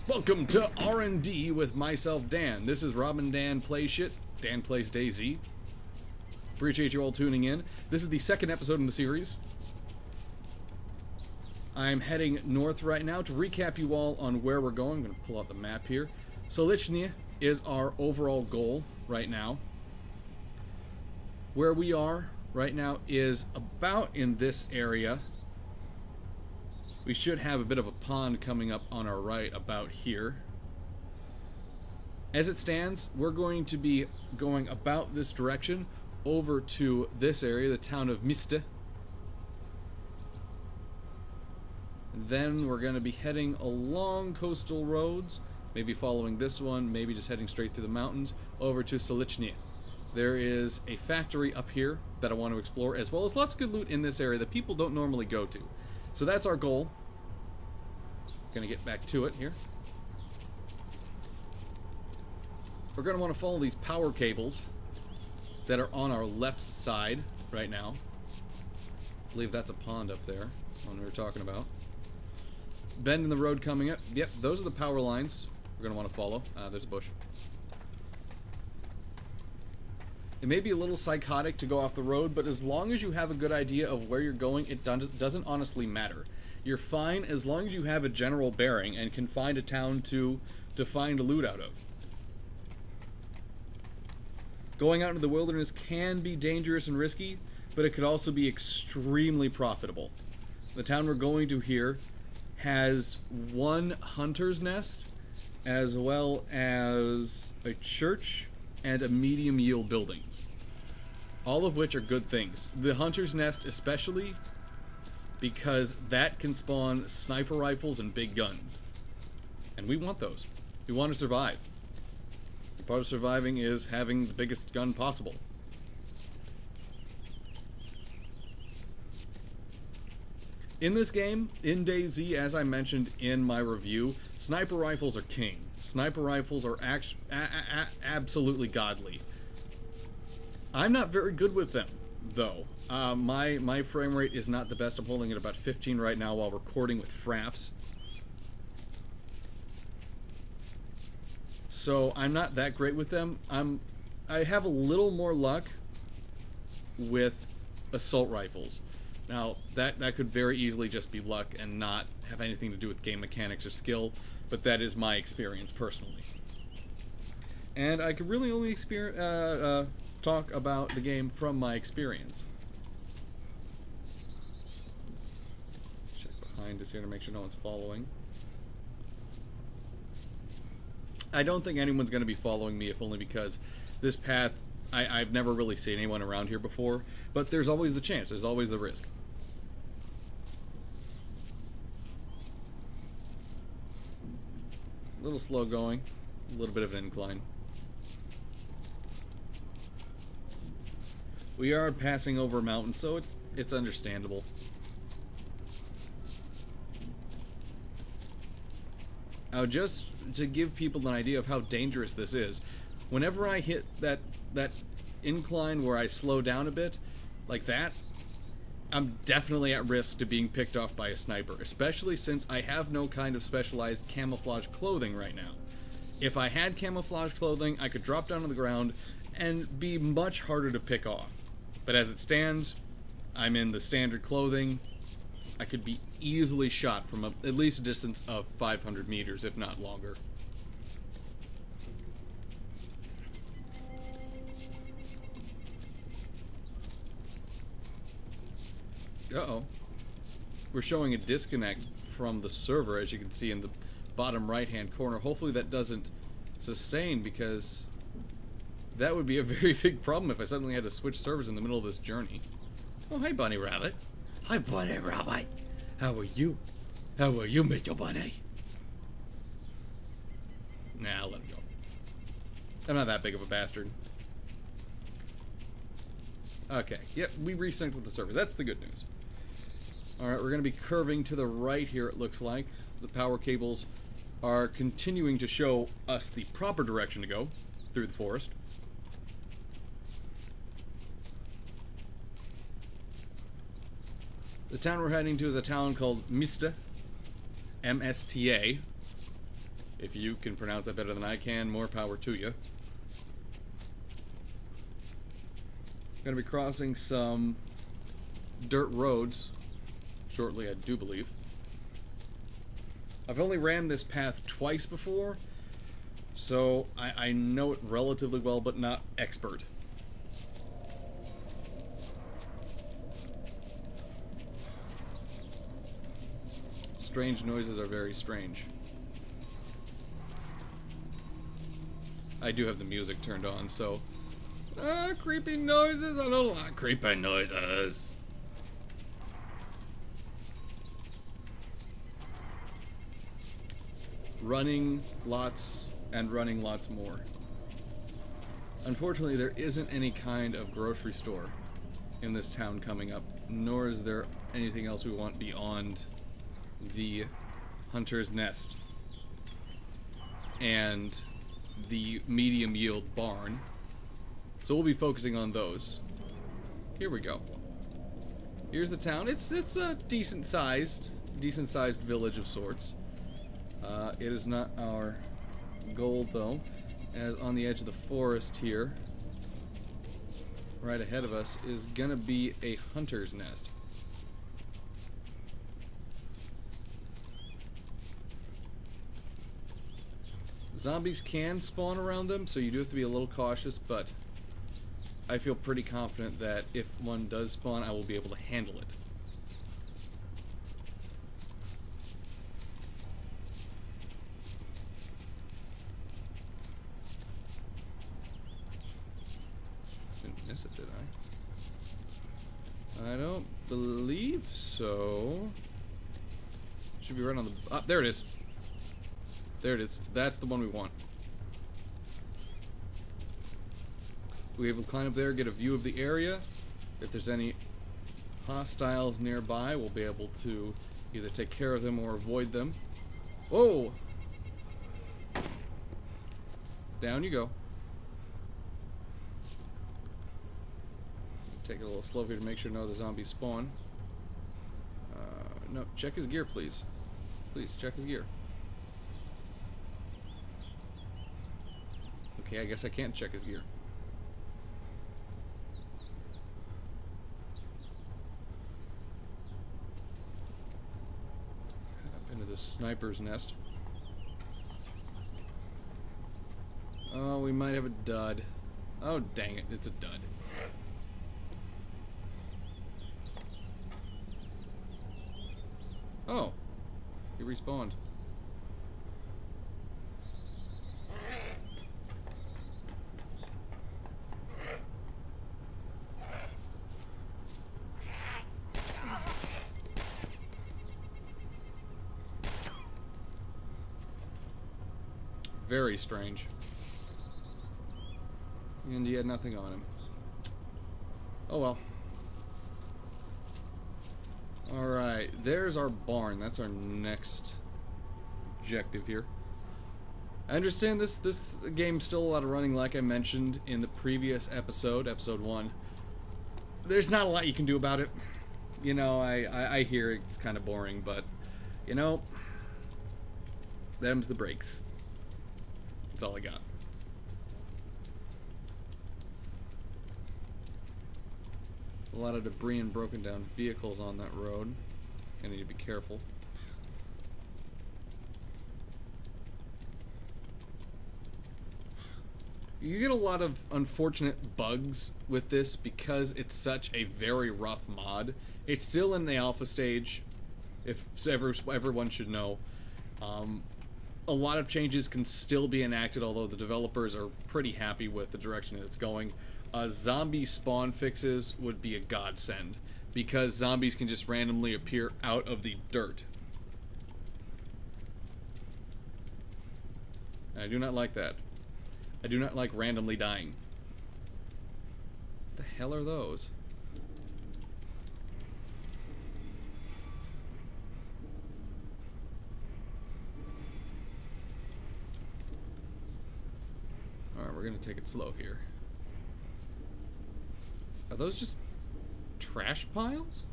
Welcome to R&D with myself, Dan. This is Robin Dan Plays Shit. Dan Plays DayZ. Appreciate you all tuning in. This is the second episode in the series. I'm heading north right now to recap you all on where we're going. I'm going to pull out the map here. Solichny is our overall goal right now. Where we are right now is about in this area. We should have a bit of a pond coming up on our right about here. As it stands, we're going to be going about this direction over to this area, the town of Miste. Then we're going to be heading along coastal roads, maybe following this one, maybe just heading straight through the mountains, over to Solichny. There is a factory up here that I want to explore, as well as lots of good loot in this area that people don't normally go to. So that's our goal. Gonna get back to it here. We're gonna want to follow these power cables that are on our left side right now. I believe that's a pond up there, one we were talking about. Bend in the road coming up. Yep, those are the power lines we're gonna want to follow. There's a bush. It may be a little psychotic to go off the road, but as long as you have a good idea of where you're going, it doesn't honestly matter. You're fine as long as you have a general bearing and can find a town to find a loot out of. Going out into the wilderness can be dangerous and risky, but it could also be extremely profitable. The town we're going to here has one hunter's nest, as well as a church and a medium yield building. All of which are good things. The hunter's nest especially, because that can spawn sniper rifles and big guns. And we want those. We want to survive. And part of surviving is having the biggest gun possible. In this game, in DayZ, as I mentioned in my review, sniper rifles are king. Sniper rifles are absolutely godly. I'm not very good with them, though. My frame rate is not the best. I'm holding at about 15 right now while recording with fraps. So I'm not that great with them. I have a little more luck with assault rifles. Now, that could very easily just be luck and not have anything to do with game mechanics or skill, but that is my experience personally. And I could really only talk about the game from my experience. Check behind us here to make sure no one's following. I don't think anyone's going to be following me, if only because this path, I've never really seen anyone around here before, but there's always the chance, there's always the risk. A little slow going, a little bit of an incline. We are passing over a mountain, so it's understandable. Now, just to give people an idea of how dangerous this is, whenever I hit that incline where I slow down a bit, like that, I'm definitely at risk to being picked off by a sniper, especially since I have no kind of specialized camouflage clothing right now. If I had camouflage clothing, I could drop down to the ground and be much harder to pick off. But as it stands, I'm in the standard clothing. I could be easily shot from at least a distance of 500 meters, if not longer. Uh-oh. We're showing a disconnect from the server, as you can see in the bottom right-hand corner. Hopefully that doesn't sustain, because that would be a very big problem if I suddenly had to switch servers in the middle of this journey. Oh, hey, Bunny Rabbit. Hi, Bunny Rabbit. How are you? How are you, Mr. Bunny? Nah, I'll let him go. I'm not that big of a bastard. Okay, yep, we resynced with the server. That's the good news. Alright, we're going to be curving to the right here, it looks like. The power cables are continuing to show us the proper direction to go through the forest. The town we're heading to is a town called Miste, M-S-T-A. If you can pronounce that better than I can, more power to you. Gonna be crossing some dirt roads shortly, I do believe. I've only ran this path twice before, so I know it relatively well, but not expert. Strange noises are very strange. I do have the music turned on, so... creepy noises? I don't like creepy noises. Running lots and running lots more. Unfortunately, there isn't any kind of grocery store in this town coming up, nor is there anything else we want beyond the Hunter's Nest and the medium yield barn. So we'll be focusing on those. Here we go. Here's the town. It's a decent sized village of sorts. It is not our goal though, as on the edge of the forest here, right ahead of us, is gonna be a hunter's nest. Zombies can spawn around them, so you do have to be a little cautious, but I feel pretty confident that if one does spawn, I will be able to handle it. Didn't miss it, did I? I don't believe so. Should be right on the... Ah, there it is. There it is. That's the one we want. We'll be able to climb up there, get a view of the area. If there's any hostiles nearby, we'll be able to either take care of them or avoid them. Whoa! Down you go. Take it a little slow here to make sure no other zombies spawn. No, check his gear, please. Please, check his gear. Okay, I guess I can't check his gear. Head up into the sniper's nest. Oh, we might have a dud. Oh, dang it, it's a dud. Oh, he respawned. Very strange. And he had nothing on him. Oh well. Alright, there's our barn. That's our next objective here. I understand this game's still a lot of running, like I mentioned in the previous episode, episode 1. There's not a lot you can do about it. You know, I hear it's kind of boring, but, you know, them's the breaks. That's all I got. A lot of debris and broken down vehicles on that road. I need to be careful. You get a lot of unfortunate bugs with this because it's such a very rough mod. It's still in the alpha stage, if everyone should know. A lot of changes can still be enacted, although the developers are pretty happy with the direction that it's going. Zombie spawn fixes would be a godsend, because zombies can just randomly appear out of the dirt. I do not like that. I do not like randomly dying. What the hell are those? Alright, we're gonna take it slow here. Are those just trash piles?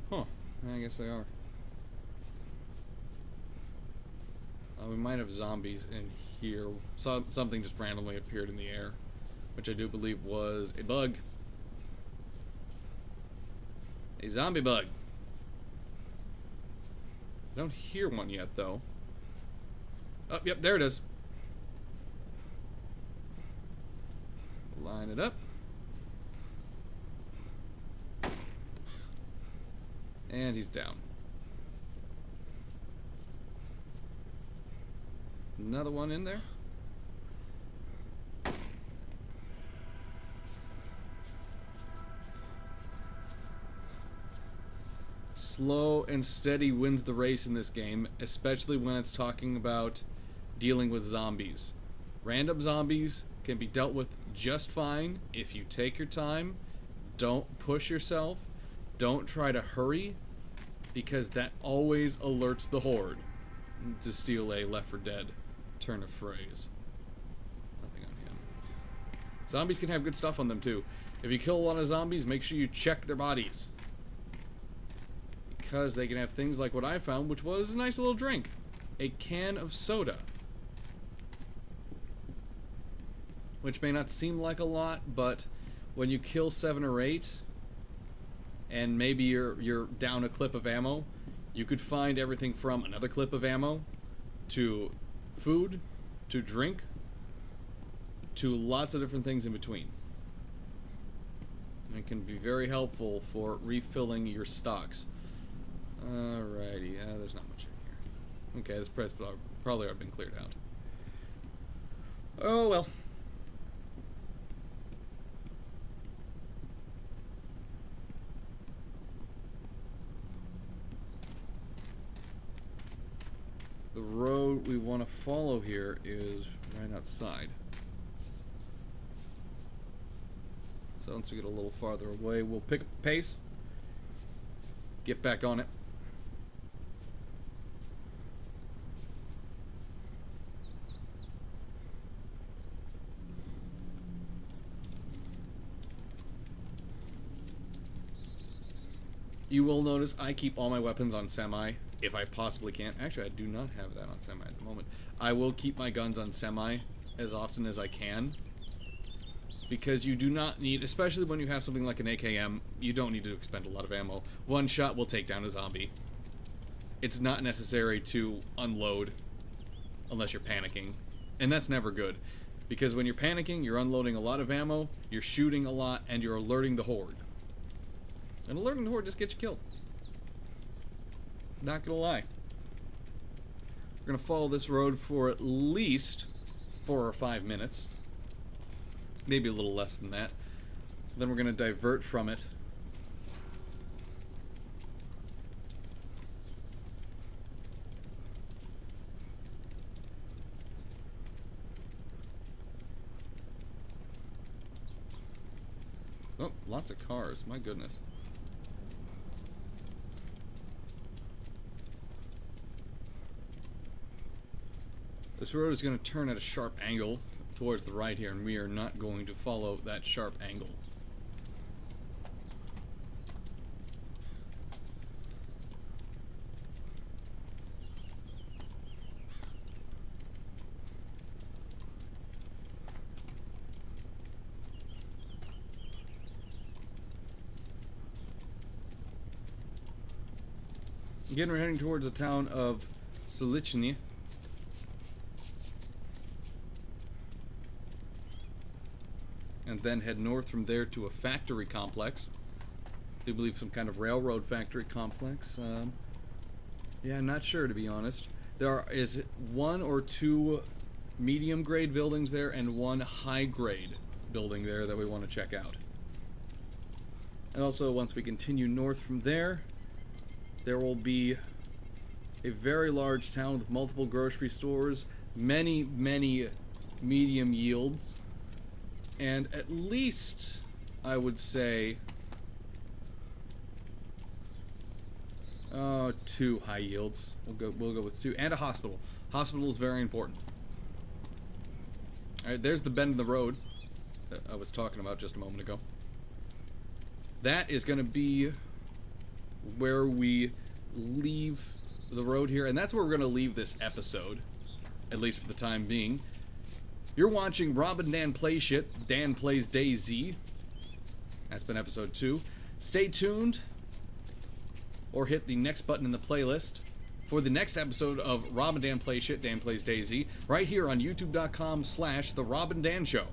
Huh, I guess they are. We might have zombies in here. Something just randomly appeared in the air, which I do believe was a bug. A zombie bug. I don't hear one yet, though. Oh, yep, there it is. Line it up. And he's down. Another one in there. Slow and steady wins the race in this game, especially when it's talking about dealing with zombies. Random zombies can be dealt with just fine if you take your time, don't push yourself, don't try to hurry, because that always alerts the horde, to steal a Left 4 Dead turn of phrase. Nothing on him. Zombies can have good stuff on them too. If you kill a lot of zombies, make sure you check their bodies, because they can have things like what I found, which was a nice little drink. A can of soda. Which may not seem like a lot, but when you kill 7 or 8, and maybe you're down a clip of ammo, you could find everything from another clip of ammo, to food, to drink, to lots of different things in between. And it can be very helpful for refilling your stocks. Alrighty, there's not much in here. Okay, this press probably already been cleared out. Oh well. The road we want to follow here is right outside. So once we get a little farther away, we'll pick up the pace, get back on it. You will notice I keep all my weapons on semi, if I possibly can. Actually, I do not have that on semi at the moment. I will keep my guns on semi as often as I can, because you do not need, especially when you have something like an AKM, you don't need to expend a lot of ammo. One shot will take down a zombie. It's not necessary to unload unless you're panicking, and that's never good, because when you're panicking, you're unloading a lot of ammo, you're shooting a lot, and you're alerting the horde. And alerting the horde just gets you killed. Not gonna lie. We're gonna follow this road for at least 4 or 5 minutes. Maybe a little less than that. Then we're gonna divert from it. Oh, lots of cars. My goodness. This road is going to turn at a sharp angle towards the right here, and we are not going to follow that sharp angle. Again, we're heading towards the town of Solichny. And then head north from there to a factory complex. I do believe some kind of railroad factory complex. Yeah, I'm not sure, to be honest. There is 1 or 2 medium grade buildings there and 1 high grade building there that we want to check out. And also, once we continue north from there, there will be a very large town with multiple grocery stores, many medium yields, and at least, I would say, 2 high yields. We'll go with 2, and a hospital. Hospital is very important. All right, there's the bend in the road that I was talking about just a moment ago. That is going to be where we leave the road here, and that's where we're going to leave this episode. at least for the time being. You're watching Rob and Dan Play Shit, Dan Plays DayZ. That's been episode 2. Stay tuned, or hit the next button in the playlist for the next episode of Rob and Dan Play Shit, Dan Plays DayZ, right here on youtube.com/The Rob and Dan Show.